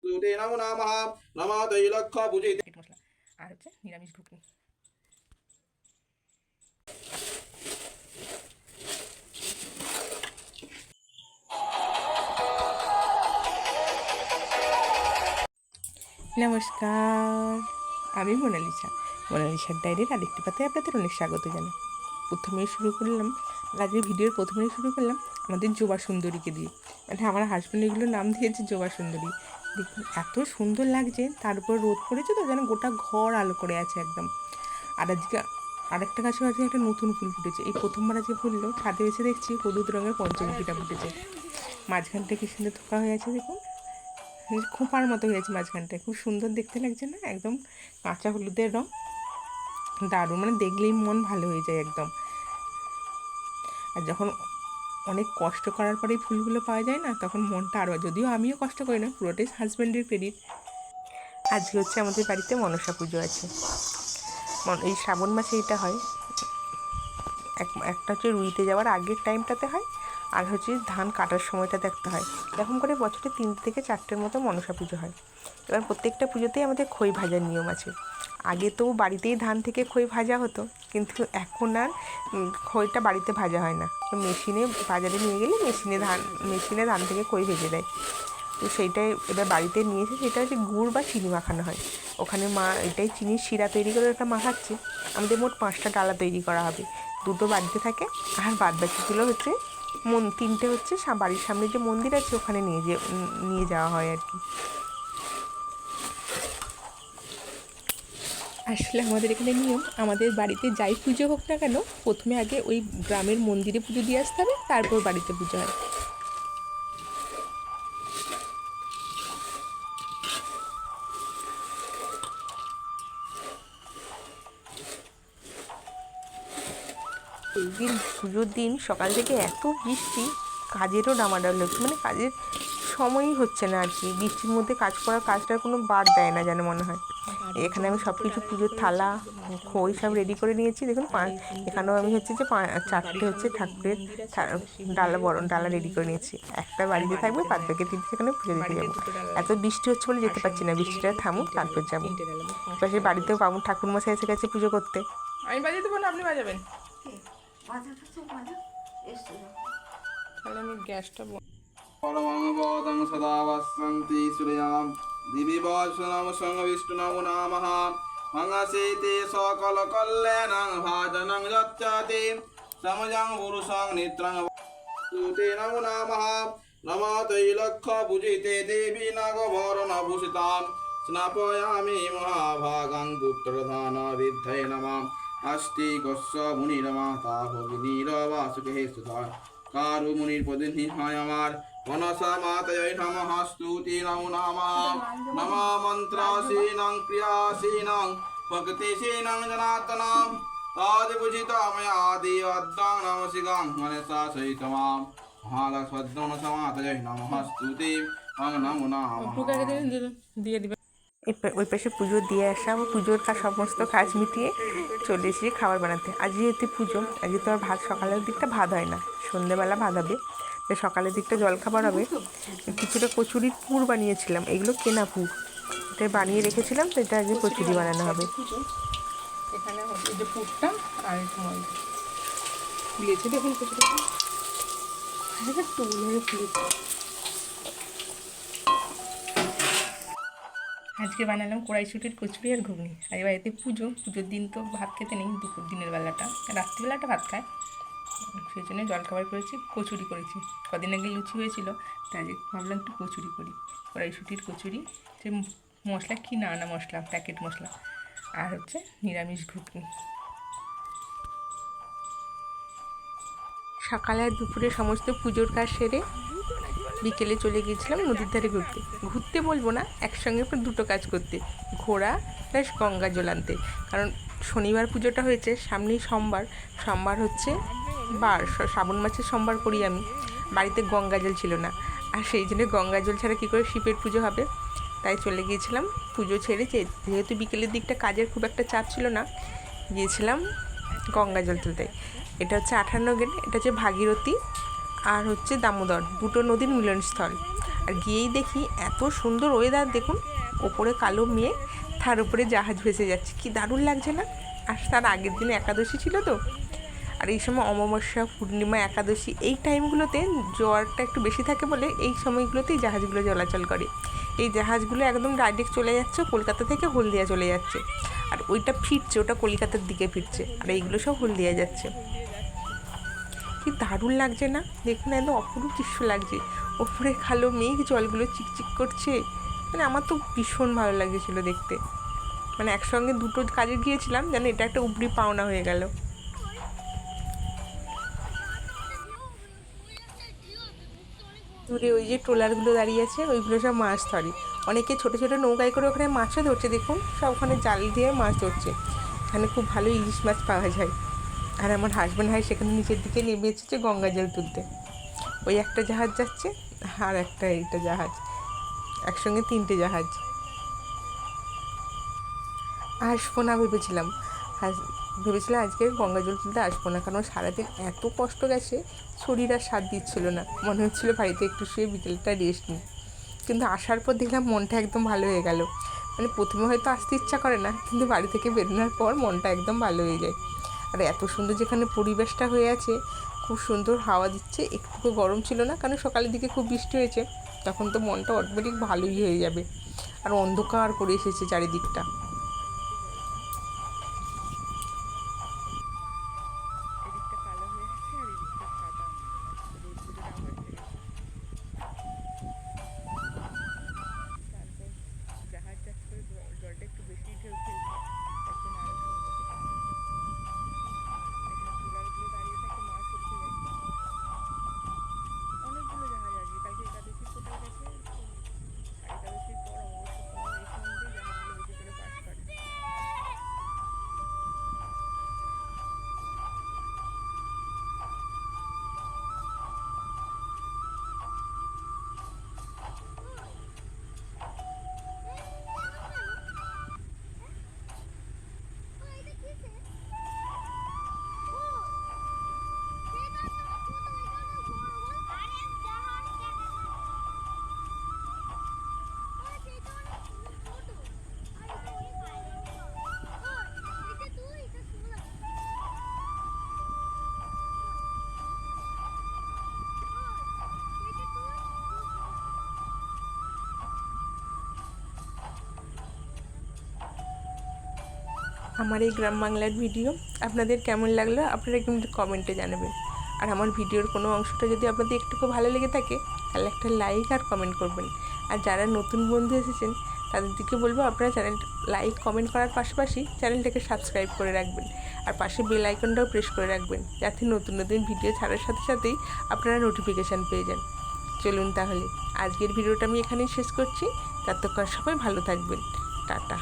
তুতে নমো নমঃ নমো তৈলক্ষ বুঝিতে মশলা আর হচ্ছে নিরামিষ ঘুগনি। নমস্কার, আমি মোনালিসার ডায়েরির আরেকটি পাতায় আপনাদের অনেক স্বাগত জানাই। আজকের ভিডিওর প্রথমেই শুরু করলাম আমাদের জবা সুন্দরীকে দিয়ে। মানে আমার হাজব্যান্ড এগুলো নাম দিয়েছে জবা সুন্দরী। দেখুন এত সুন্দর লাগছে, তার উপর রোদ পড়েছে তো যেন গোটা ঘর আলো করে আছে একদম। আর আজকে আরেকটা গাছে আজকে একটা নতুন ফুল ফুটেছে, এই প্রথমবার আজকে ফুললো। ছাদে এসে দেখছি হলুদ রঙের পঞ্চমুখীটা ফুটেছে, মাঝখানটা কি সুন্দর থোকা হয়ে আছে দেখুন, খোঁপার মতো হয়েছে মাঝখানটায়, খুব সুন্দর দেখতে লাগছে না? একদম কাঁচা হলুদের রঙ, দারুণ, মানে দেখলেই মন ভালো হয়ে যায় একদম। আর যখন অনেক কষ্ট করার পরেই ফুলগুলো পাওয়া যায় না, তখন মনটা আরও, যদিও আমিও কষ্ট করি না, পুরোটাই হাজব্যান্ডের ক্রেডিট। আজকে হচ্ছে আমাদের বাড়িতে মনসা পুজো আছে, এই শ্রাবণ মাসে এটা হয়। একটা হচ্ছে রুইতে যাওয়ার আগের টাইমটাতে হয়, আর হচ্ছে ধান কাটার সময়টা দেখতে হয়। এরকম করে বছরে 3 থেকে 4টের মতো মনসা পুজো হয়। এবার প্রত্যেকটা পুজোতেই আমাদের খই ভাজার নিয়ম আছে। আগে তো বাড়িতেই ধান থেকে খই ভাজা হতো, কিন্তু এখন আর খইটা বাড়িতে ভাজা হয় না, তো বাজারে নিয়ে গেলে মেশিনে ধান থেকে খই ভেজে দেয়। তো সেইটাই এবার বাড়িতে নিয়ে এসে সেটা হচ্ছে গুড় বা চিনি মাখানো হয়। ওখানে মা এটাই চিনির শিরা তৈরি করে ওটা মাখাচ্ছে। আমাদের মোট 5টা ডালা তৈরি করা হবে, 2টো বাড়িতে থাকে, আর বাদ বাকিগুলো হচ্ছে 3টে হচ্ছে বাড়ির সামনে যে মন্দির আছে ওখানে নিয়ে যাওয়া হয় আর কি। আসলে আমাদের এখানে নিয়ম, আমাদের বাড়িতে যাই পুজো হোক না কেন, প্রথমে আগে ওই গ্রামের মন্দিরে পুজো দিয়ে আসতে হবে, তারপর বাড়িতে পুজো হয়। এই দিন পুজোর দিন সকাল থেকে এত বৃষ্টি, কাজেরও ডামাডোল হচ্ছে, মানে কাজের সময়ই হচ্ছে না আর কি। বৃষ্টির মধ্যে কাজটার কোনো বাদ দেয় না যেন মনে হয়। এখানে আমি সব কিছু পুজোর থালা খই সব রেডি করে নিয়েছি। দেখুন এখানেও আমি হচ্ছে যে 4টে হচ্ছে ঠাকুরের ডালা রেডি করে নিয়েছি। একটা বাড়িতে থাকবে, বাদ বাকি 3টে সেখানে পুজো দিতে যাবো। এত বৃষ্টি হচ্ছে বলে যেতে পারছি না, বৃষ্টিটা থামুক তারপর যাবো। পাশে বাড়িতেও ঠাকুর মশাই এসে গেছে পুজো করতে। আমি বাজাতে বলো, আপনি বাজাবেন? তাহলে আমি গ্যাসটা পরমং সদা বসন্তি শ্রিয়াম দিবি বর্ষণম সং বিষ্ণু নমো নমঃ মঙ্গসেতে সকল কল্যাণং ভাজনং যচ্ছতি সমজং পুরুষং নিত্রং তুতে নমো নমঃ নমো তৈলক্ষ বুঝিতে দেবী নাগভরণ ভূষিতাম স্নাপয়ামি মহাভাগং পুত্রধান বিদ্ধে নমঃ আস্তি কস্য মুনিরমাতা ভগিনীরবাসুকে সুধা কারু মুনির প্রতিনিধায় আমার মনসা মাতয়ে নমঃ স্তুতি নমো নমঃ নমঃ মন্ত্রাসীনং ক্রিয়াসীনং ভক্তিসীনং জনার্দনম তাদিপূজিতময়াদি অদ্যাং নমসিগাং মনসা সহিতমাম মহালক্ষ্মদ্রণ সমাতয়ে নমঃ স্তুতি নমো নমঃ দিয়ে দিবে। ওই পাশে পুজো দিয়ে আসা, পুজোর সমস্ত কাজ মিটিয়ে চলে এসেছি খাবার বানাতে। আজ যেহেতু পুজো, আজকে তো আর সকালের দিকটা ভাত হয় না, সন্ধ্যেবেলা ভাত হবে। সকালের দিকটা জলখাবার হবে। কিছুটা কচুরির পুর বানিয়েছিলাম, এগুলো কেনা পুর, এটা বানিয়ে রেখেছিলাম, তো এটা আজকে কচুরি বানানো হবে। এখানে হচ্ছে যে পুরটা আর একটু ময়দা দিয়েছি, দেখুন কচুরিটা টুল হয়ে ফুলেছে। আজকে বানালাম কড়াইশুঁটির কচুরি আর ঘুগনি। আর বাড়িতে পুজোর দিন তো ভাত খেতে নেই, দিনের বেলাটা, রাত্রিবেলাটা ভাত খায়, সেই জন্য জলখাবার করেছি, কচুরি করেছি। কদিন আগে লুচি হয়েছিল, তাই আজকে ভাবলাম একটু কচুরি করি। কড়াইশুঁটির কচুরি, যে মশলা কি না মশলা, প্যাকেট মশলা, আর হচ্ছে নিরামিষ ঘুগনি। সকালে আর দুপুরে সমস্ত পুজোর কাজ সেরে বিকেলে চলে গিয়েছিলাম নদীর ধারে ঘুরতে বলবো না, একসঙ্গে 2টো কাজ করতে, ঘোরা প্লাস গঙ্গা জল আনতে। কারণ শনিবার পুজোটা হয়েছে, সামনেই সোমবার হচ্ছে শ্রাবণ মাসের সোমবার করি আমি। বাড়িতে গঙ্গা জল ছিল না, আর সেই জন্য গঙ্গা জল ছাড়া কী করে শিবের পুজো হবে, তাই চলে গিয়েছিলাম পুজো ছেড়ে। যেহেতু বিকেলের দিকটা কাজের খুব একটা চাপ ছিল না, গিয়েছিলাম গঙ্গা জল তুলতে। এটা হচ্ছে 58 গেট, এটা হচ্ছে ভাগীরথী আর হচ্ছে দামোদর, 2টো নদীর মিলনস্থল। আর গিয়েই দেখি এত সুন্দর ওয়েদার, দেখুন ওপরে কালো মেঘ, তার উপরে জাহাজ ভেসে যাচ্ছে, কি দারুণ লাগছে না। আর তার আগের দিনে একাদশী ছিল তো, আর এই সময় অমাবস্যা, পূর্ণিমা, একাদশী এই টাইমগুলোতে জোয়ারটা একটু বেশি থাকে বলে এই সময়গুলোতেই জাহাজগুলো চলাচল করে। এই জাহাজগুলো একদম ডাইরেক্ট চলে যাচ্ছে কলকাতা থেকে হলদিয়া চলে যাচ্ছে, আর ওইটা ফিরছে, ওটা কলকাতার দিকে ফিরছে, আর এইগুলো সব হলদিয়া যাচ্ছে। কি দারুণ লাগছে না, দেখুন একদম অপরূপ দৃশ্য লাগছে। ওপরে কালো মেঘ, জলগুলো চিকচিক করছে, মানে আমার তো ভীষণ ভালো লাগছিলো দেখতে। মানে একসঙ্গে দুটো কাজে গিয়েছিলাম, যেন এটা একটা উপরি পাওনা হয়ে গেল। দূরে ওই যে ট্রলারগুলো দাঁড়িয়ে আছে, ওইগুলো সব মাছ ধরে। অনেকে ছোটো ছোটো নৌকায় করে ওখানে মাছও ধরছে, দেখুন সব ওখানে জাল দিয়ে মাছ ধরছে। এখানে খুব ভালো ইলিশ মাছ পাওয়া যায়। আর আমার হাজব্যান্ড ভাই সেখানে নিচের দিকে নেমে এসেছে গঙ্গা জল তুলতে। ওই একটা জাহাজ যাচ্ছে, আর একটা এইটা জাহাজ, একসঙ্গে 3টে জাহাজ। আসবো না ভেবেছিলাম, ভেবেছিলাম আজকে গঙ্গা জল তুলতে আসবো না, কারণ সারাদিন এত কষ্ট গেছে, শরীর আর সাথ দিচ্ছিলো না, মনে হচ্ছিলো বাড়িতে একটু শুয়ে বিকেলটা রেস্ট নিই। কিন্তু আসার পর দেখলাম মনটা একদম ভালো হয়ে গেল। মানে প্রথমে হয়তো আসতে ইচ্ছা করে না, কিন্তু বাড়ি থেকে বেরোনোর পর মনটা একদম ভালো হয়ে যায়। আর এত সুন্দর যেখানে পরিবেশটা হয়ে আছে, খুব সুন্দর হাওয়া দিচ্ছে, একটু গরম ছিল না, কারণ সকালের দিকে খুব বৃষ্টি হয়েছে, তখন তো মনটা অটোমেটিক ভালোই হয়ে যাবে। আর অন্ধকার করে এসেছে চারিদিকটা। এদিকটা কালো হয়ে আছে, আর এদিকটা সাদা, রোদ্দুরের আভাস লেগেছে। তারপর জাহাজ যাচ্ছে করে জলটা একটু বেশি ঢেউ খেলছে, তার জন্য আরও সুন্দর দেখতে। এখানে ট্রলারগুলো দাঁড়িয়ে থাকে, মাছ ধরতে যায়। অনেকগুলো জাহাজ আছে, কালকে একাদশী কোথায় গেছে, আর একাদশীর পর অমাবস্যার পর এই সময় জাহাজগুলো বেশি করে পাস করে। আমার এই গ্রাম বাংলার ভিডিও আপনাদের কেমন লাগলো আপনারা কিন্তু কমেন্টে জানাবেন। আর আমার ভিডিওর কোনো অংশটা যদি আপনাদের একটুকু ভালো লেগে থাকে, তাহলে একটা লাইক আর কমেন্ট করবেন। আর যারা নতুন বন্ধু এসেছেন তাদেরকে বলবো আপনারা চ্যানেল লাইক কমেন্ট করার পাশাপাশি চ্যানেলটাকে সাবস্ক্রাইব করে রাখবেন, আর পাশে বেল আইকনটাও প্রেস করে রাখবেন, যাতে নতুন নতুন ভিডিও ছাড়ার সাথে সাথেই আপনারা নোটিফিকেশান পেয়ে যান। চলুন তাহলে আজকের ভিডিওটা আমি এখানেই শেষ করছি। ততক্ষণ সবাই ভালো থাকবেন, টাটা।